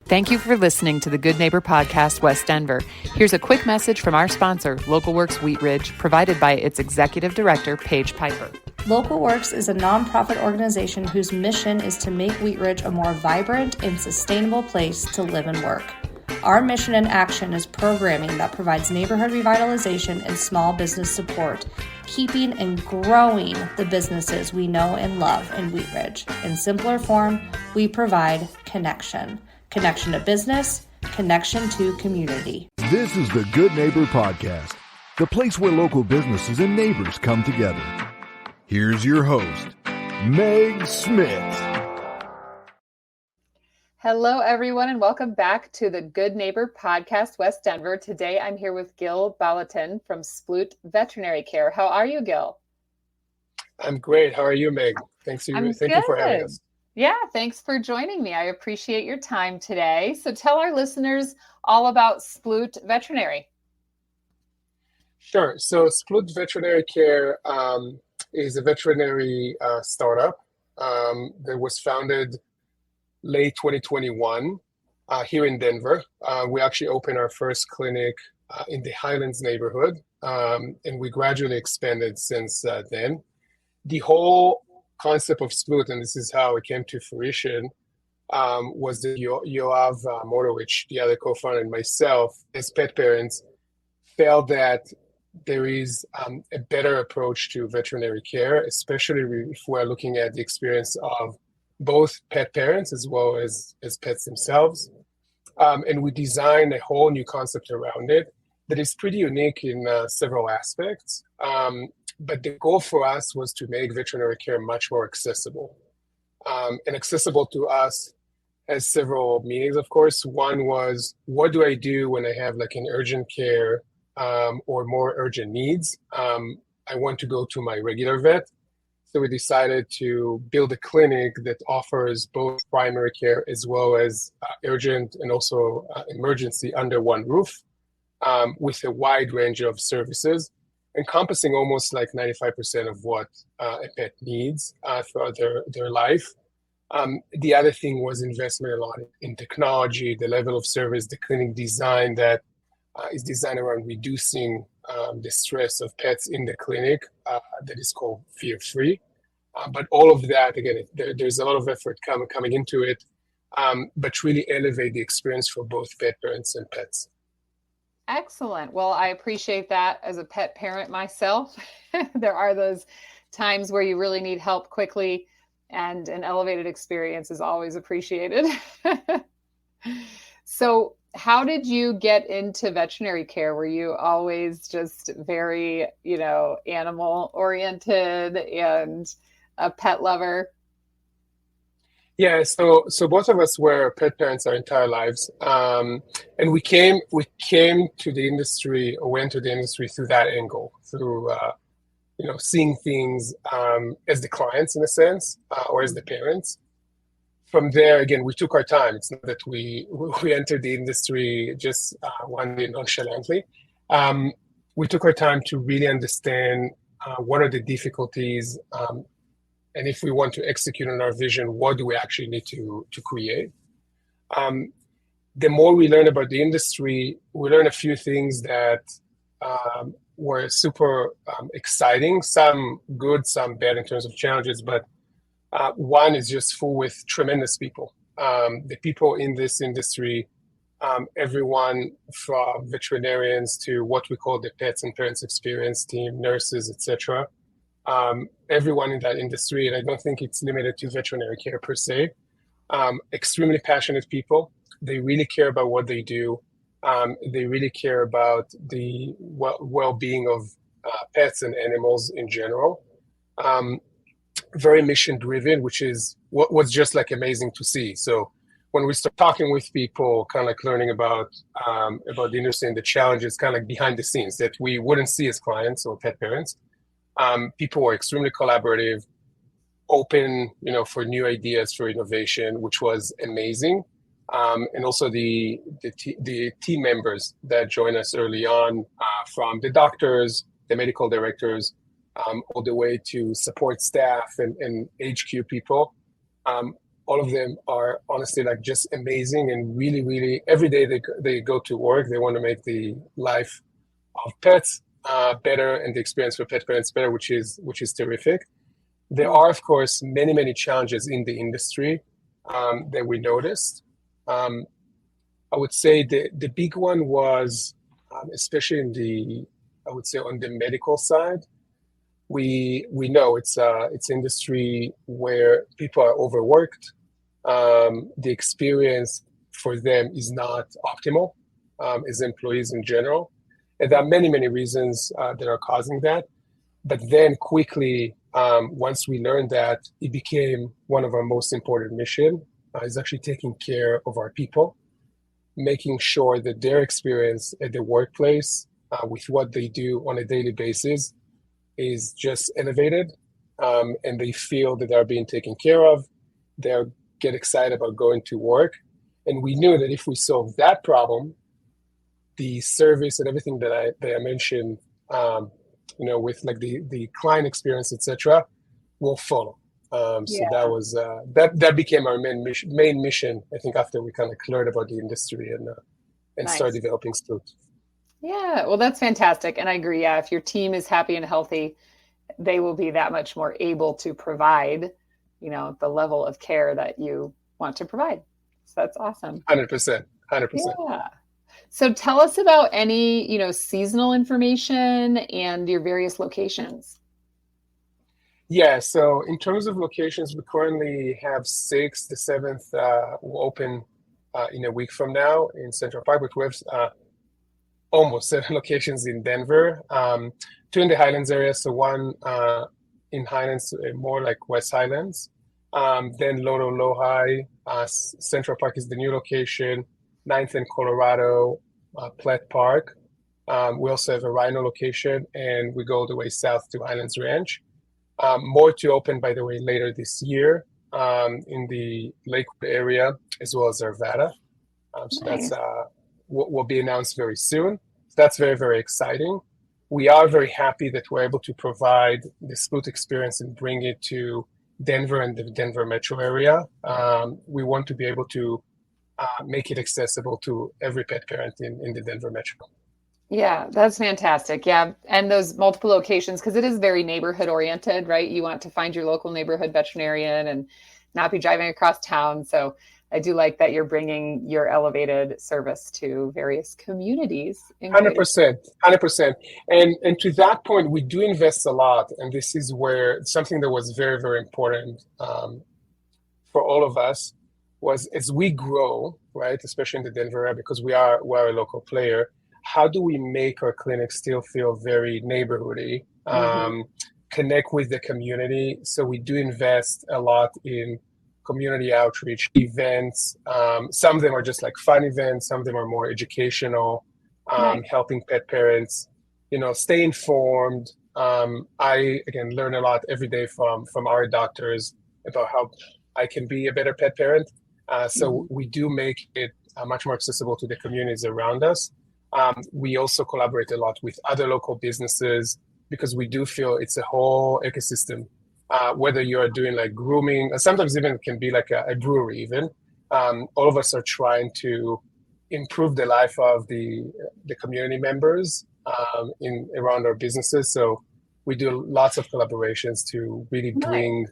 Thank you for listening to the Good Neighbor Podcast, West Denver. Here's a quick message from our sponsor, Local Works Wheat Ridge, provided by its Executive Director, Paige Piper. Local Works is a nonprofit organization whose mission is to make Wheat Ridge a more vibrant and sustainable place to live and work. Our mission and action is programming that provides neighborhood revitalization and small business support, keeping and growing the businesses we know and love in Wheat Ridge. In simpler form, we provide connection. Connection to business, connection to community. This is the Good Neighbor Podcast, the place where local businesses and neighbors come together. Here's your host, Meg Smith. Hello, everyone, and welcome back to the Good Neighbor Podcast, West Denver. Today, I'm here with Gil Bolotin from Sploot Veterinary Care. How are you, Gil? I'm great. How are you, Meg? Thank you for having us. Yeah, thanks for joining me. I appreciate your time today. So tell our listeners all about Sploot Veterinary. Sure. So Sploot Veterinary Care is a veterinary startup that was founded late 2021 here in Denver. We actually opened our first clinic in the Highlands neighborhood, and we gradually expanded since then. The whole concept of Sploot, and this is how it came to fruition, was the Yoav Motorwich, the other co-founder, and myself, as pet parents, felt that there is a better approach to veterinary care, especially if we're looking at the experience of both pet parents as well as pets themselves. And we designed a whole new concept around it that is pretty unique in several aspects. But the goal for us was to make veterinary care much more accessible. And accessible to us has several meanings, of course. One was, what do I do when I have like an urgent care or more urgent needs? I want to go to my regular vet. So we decided to build a clinic that offers both primary care as well as urgent and also emergency under one roof with a wide range of services, encompassing almost like 95% of what a pet needs throughout their life. The other thing was investment a lot in technology, the level of service, the clinic design that is designed around reducing the stress of pets in the clinic that is called fear-free. But all of that, again, there's a lot of effort coming into it, but really elevate the experience for both pet parents and pets. Excellent. Well, I appreciate that as a pet parent myself. There are those times where you really need help quickly, and an elevated experience is always appreciated. So how did you get into veterinary care? Were you always just very, animal oriented and a pet lover? Yeah, so both of us were pet parents our entire lives, and we came to the industry, or went to the industry through that angle, through seeing things as the clients in a sense, or as the parents. From there, again, we took our time. It's not that we entered the industry just one day nonchalantly. We took our time to really understand what are the difficulties. And if we want to execute on our vision, what do we actually need to create? The more we learn about the industry, we learn a few things that were super exciting, some good, some bad in terms of challenges, but one is just full with tremendous people. The people in this industry, everyone from veterinarians to what we call the pets and parents experience team, nurses, etc. Everyone in that industry, and I don't think it's limited to veterinary care per se, extremely passionate people. They really care about what they do. They really care about the well-being of pets and animals in general. Very mission-driven, which is what was just like amazing to see. So when we start talking with people, kind of like learning about the industry and the challenges, kind of like behind the scenes that we wouldn't see as clients or pet parents. People were extremely collaborative, open, for new ideas, for innovation, which was amazing. And also the team members that joined us early on, from the doctors, the medical directors, all the way to support staff and HQ people, All of them are honestly like just amazing and really, really every day they go to work. They want to make the life of pets better and the experience for pet parents better, which is terrific. There are, of course, many, many challenges in the industry that we noticed. I would say the big one was, especially I would say on the medical side, we know it's industry where people are overworked. The experience for them is not optimal as employees in general. And there are many, many reasons that are causing that. But then quickly, once we learned that, it became one of our most important mission is actually taking care of our people, making sure that their experience at the workplace with what they do on a daily basis is just elevated, and they feel that they're being taken care of. They get excited about going to work. And we knew that if we solve that problem, the service and everything that I mentioned, with like the client experience, etc., will follow. So that was that became our main mission. I think after we kind of learned about the industry and Nice. started developing Sploot. Yeah, well, that's fantastic. And I agree. Yeah, if your team is happy and healthy, they will be that much more able to provide, the level of care that you want to provide. So that's awesome. 100%. Yeah. So tell us about any, seasonal information and your various locations. Yeah, so in terms of locations, we currently have 6. The 7th will open in a week from now in Central Park, but we have almost 7 locations in Denver, 2 in the Highlands area, so 1 in Highlands, more like West Highlands, then Lono Lohi, Central Park is the new location, 9th in Colorado, Platt Park. We also have a Rhino location, and we go all the way south to Highlands Ranch. More to open, by the way, later this year in the Lakewood area, as well as Arvada. So Nice. that's will be announced very soon. So that's very, very exciting. We are very happy that we're able to provide the Sploot experience and bring it to Denver and the Denver metro area. We want to be able to make it accessible to every pet parent in the Denver metro. Yeah, that's fantastic. Yeah. And those multiple locations, because it is very neighborhood oriented, right? You want to find your local neighborhood veterinarian and not be driving across town. So I do like that you're bringing your elevated service to various communities. 100%. And to that point, we do invest a lot. And this is where something that was very, very important for all of us was as we grow, right, especially in the Denver area, because we're a local player, how do we make our clinic still feel very neighborhoody, connect with the community? So we do invest a lot in community outreach events. Some of them are just like fun events. Some of them are more educational, Nice. helping pet parents, stay informed. I, again, learn a lot every day from our doctors about how I can be a better pet parent. So we do make it much more accessible to the communities around us. We also collaborate a lot with other local businesses because we do feel it's a whole ecosystem. Whether you're doing like grooming, sometimes even it can be like a brewery even. All of us are trying to improve the life of the community members around our businesses. So we do lots of collaborations to really bring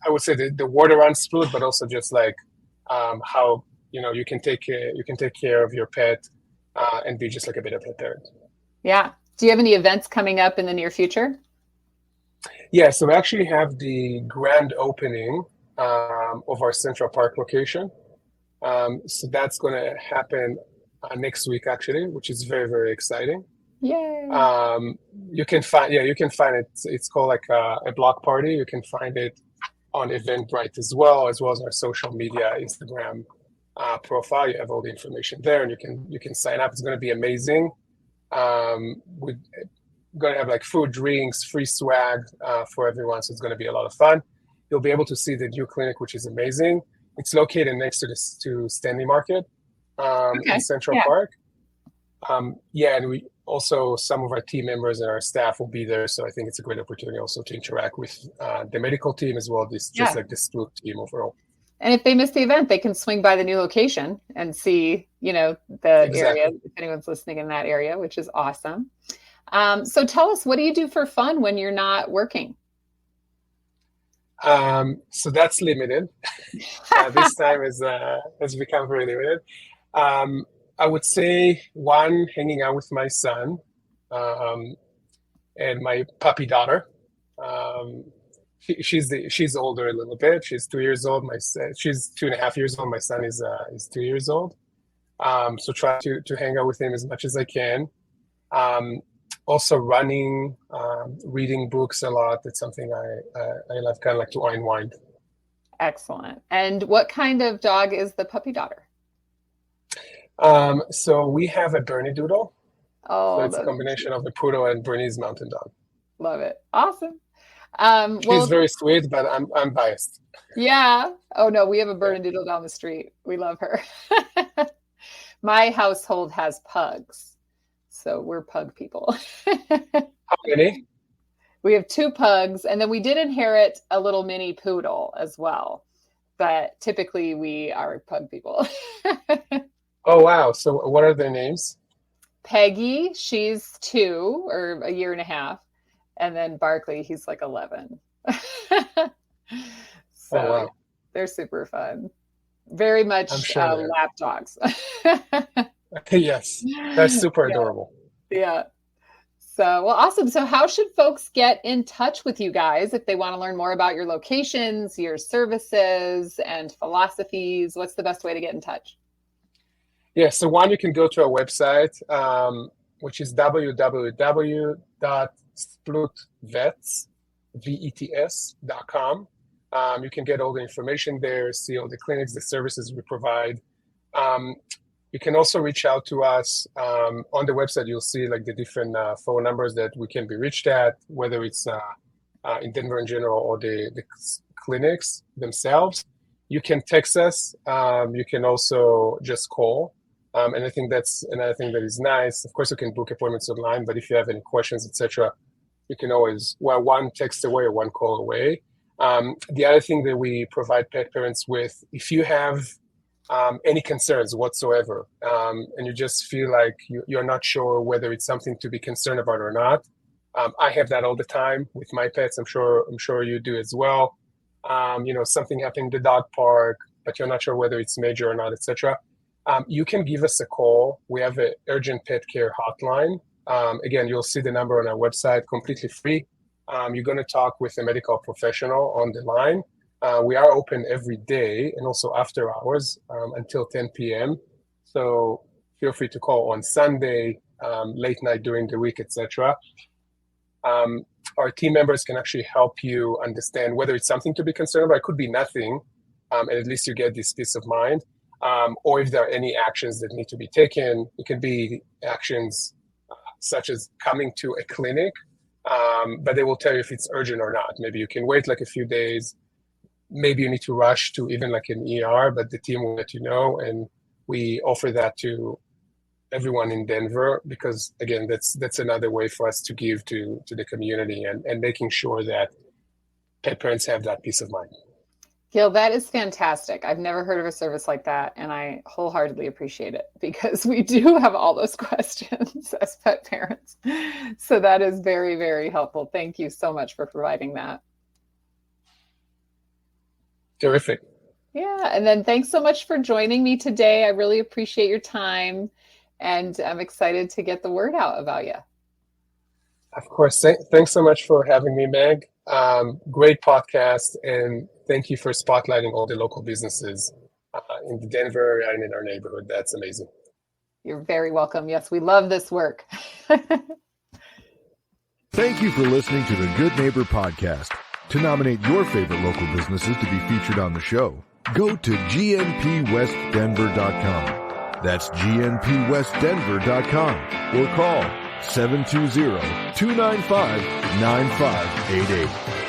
I would say the word around Sploot, but also just like how you can take care of your pet and be just like a better pet parent. Yeah. Do you have any events coming up in the near future? Yeah, so we actually have the grand opening of our Central Park location. So that's going to happen next week, actually, which is very, very exciting. Yay. You can find it. It's called like a block party. You can find it on Eventbrite as well as our social media, Instagram profile. You have all the information there, and you can sign up. It's going to be amazing. We're going to have like food, drinks, free swag for everyone. So it's going to be a lot of fun. You'll be able to see the new clinic, which is amazing. It's located next to Stanley Market in Central Park. And Also, some of our team members and our staff will be there, so I think it's a great opportunity also to interact with the medical team as well as just like the Sploot team overall. And if they miss the event, they can swing by the new location and see, the area, if anyone's listening in that area, which is awesome. So tell us, what do you do for fun when you're not working? So that's limited. This time has become very limited. I would say one, hanging out with my son and my puppy daughter. She's older a little bit. She's 2 years old. She's 2.5 years old. My son is 2 years old. So try to hang out with him as much as I can. Also running, reading books a lot. That's something I love, kind of like to unwind. Excellent. And what kind of dog is the puppy daughter? So we have a Bernedoodle. Oh, so it's a combination of a poodle and Bernese mountain dog. Love it. Awesome. She's very sweet, but I'm biased. Yeah. Oh no, we have a Bernedoodle down the street. We love her. My household has pugs, so we're pug people. How many? We have 2 pugs, and then we did inherit a little mini poodle as well. But typically, we are pug people. Oh wow! So what are their names? Peggy, she's 2 or a year and a half. And then Barkley, he's like 11. So wow. They're super fun. Very much lap dogs. Yes, that's super adorable. Yeah. So, well, awesome. So how should folks get in touch with you guys if they want to learn more about your locations, your services, and philosophies? What's the best way to get in touch? Yeah, so one, you can go to our website, which is www.splootVets.com. You can get all the information there, see all the clinics, the services we provide. You can also reach out to us on the website. You'll see like the different phone numbers that we can be reached at, whether it's in Denver in general or the clinics themselves. You can text us. You can also just call. And I think that's another thing that is nice. Of course, you can book appointments online, but if you have any questions, etc., you can always, one text away or one call away. The other thing that we provide pet parents with, if you have any concerns whatsoever, and you just feel like you're not sure whether it's something to be concerned about or not, I have that all the time with my pets. I'm sure you do as well. Something happened in the dog park, but you're not sure whether it's major or not, etc. You can give us a call. We have an urgent pet care hotline. Again, you'll see the number on our website, completely free. You're going to talk with a medical professional on the line. We are open every day and also after hours until 10 p.m. So feel free to call on Sunday, late night during the week, etc. Our team members can actually help you understand whether it's something to be concerned about. It could be nothing, and at least you get this peace of mind. Or if there are any actions that need to be taken. It can be actions such as coming to a clinic, but they will tell you if it's urgent or not. Maybe you can wait like a few days. Maybe you need to rush to even like an ER, but the team will let you know. And we offer that to everyone in Denver because, again, that's another way for us to give to the community and making sure that pet parents have that peace of mind. Gil, that is fantastic. I've never heard of a service like that, and I wholeheartedly appreciate it because we do have all those questions as pet parents. So that is very, very helpful. Thank you so much for providing that. Terrific. Yeah, and then thanks so much for joining me today. I really appreciate your time, and I'm excited to get the word out about you. Of course. Thanks so much for having me, Meg. Great podcast, and thank you for spotlighting all the local businesses in the Denver area and in our neighborhood. That's amazing. You're very welcome. Yes, we love this work. Thank you for listening to the Good Neighbor Podcast. To nominate your favorite local businesses to be featured on the show, go to gnpwestdenver.com. That's gnpwestdenver.com or call 720-295-9588.